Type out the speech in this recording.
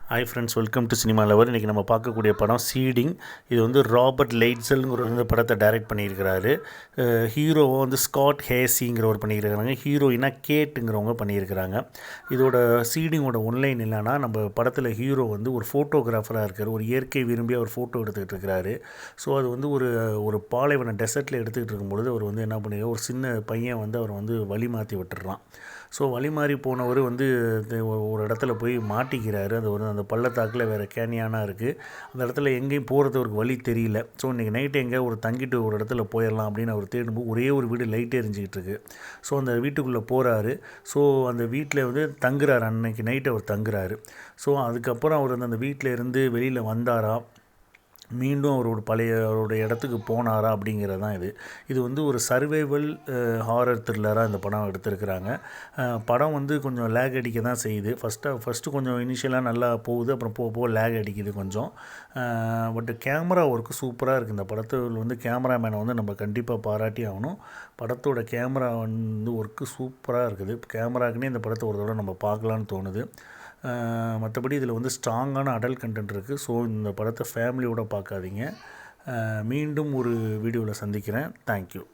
Hi friends, welcome to cinema lover. இன்றைக்கி நம்ம பார்க்கக்கூடிய படம் சீடிங். இது வந்து ராபர்ட் லைட்ஸல்ங்கிற வந்து படத்தை டைரக்ட் பண்ணியிருக்கிறாரு. ஹீரோவை வந்து ஸ்காட் ஹேசிங்கிறவர் பண்ணியிருக்கிறாங்க. ஹீரோயினா கேட்டுங்கிறவங்க பண்ணியிருக்கிறாங்க. இதோட சீடிங்கோட ஒன்லைன் இல்லைன்னா, நம்ம படத்தில் ஹீரோ வந்து ஒரு ஃபோட்டோகிராஃபராக இருக்கார். ஒரு இயற்கை விரும்பி அவர் ஃபோட்டோ எடுத்துக்கிட்டு இருக்கிறாரு. ஸோ அது வந்து ஒரு பாலைவன டெசர்ட்டில் எடுத்துக்கிட்டு இருக்கும்பொழுது அவர் வந்து என்ன பண்ணிடுறார், ஒரு சின்ன பையன் வந்து அவர் வந்து வழி மாற்றி விட்டுறான். ஸோ வழி மாறி போனவர் வந்து ஒரு இடத்துல போய் மாட்டிக்கிறாரு. அந்த பள்ளத்தாக்கில் வேறு கேனியானாக இருக்குது. அந்த இடத்துல எங்கேயும் போகிறது அவருக்கு வழி தெரியல. ஸோ இன்றைக்கி நைட்டு எங்கே தங்கிட்டு ஒரு இடத்துல போயிடலாம் அப்படின்னு அவர் தேடும்போது ஒரே ஒரு வீடு லைட் எரிஞ்சிக்கிட்டு இருக்குது. ஸோ அந்த வீட்டுக்குள்ளே போகிறாரு. ஸோ அந்த வீட்டில் வந்து தங்குறாரு. அன்னைக்கு நைட்டு அவர் தங்குறாரு. ஸோ அதுக்கப்புறம் அவர் அந்த வீட்டில் இருந்து வெளியில் வந்தாரா, மீண்டும் அவருடைய இடத்துக்கு போனாரா அப்படிங்கிறது தான் இது வந்து ஒரு சர்வைவல் ஹாரர் த்ரில்லராக இந்த படம் எடுத்திருக்கிறாங்க. படம் வந்து கொஞ்சம் லேக் அடிக்க தான் செய்யுது. ஃபஸ்ட்டு கொஞ்சம் இனிஷியலாக நல்லா போகுது, அப்புறம் போக லேக் அடிக்குது கொஞ்சம். பட் கேமரா ஒர்க்கு சூப்பராக இருக்குது. இந்த படத்தில் வந்து கேமராமேனை வந்து நம்ம கண்டிப்பாக பாராட்டி ஆகணும். படத்தோட கேமரா வந்து ஒர்க்கு சூப்பராக இருக்குது. கேமராக்குன்னே இந்த படத்தை ஒரு தடவை நம்ம பார்க்கலான்னு தோணுது. மற்றபடி இதில் வந்து ஸ்ட்ராங்கான அடல்ட் கண்டென்ட் இருக்குது. ஸோ இந்த படத்தை ஃபேமிலியோடு பார்க்காதீங்க. மீண்டும் ஒரு வீடியோவில் சந்திக்கிறேன். தேங்க்யூ.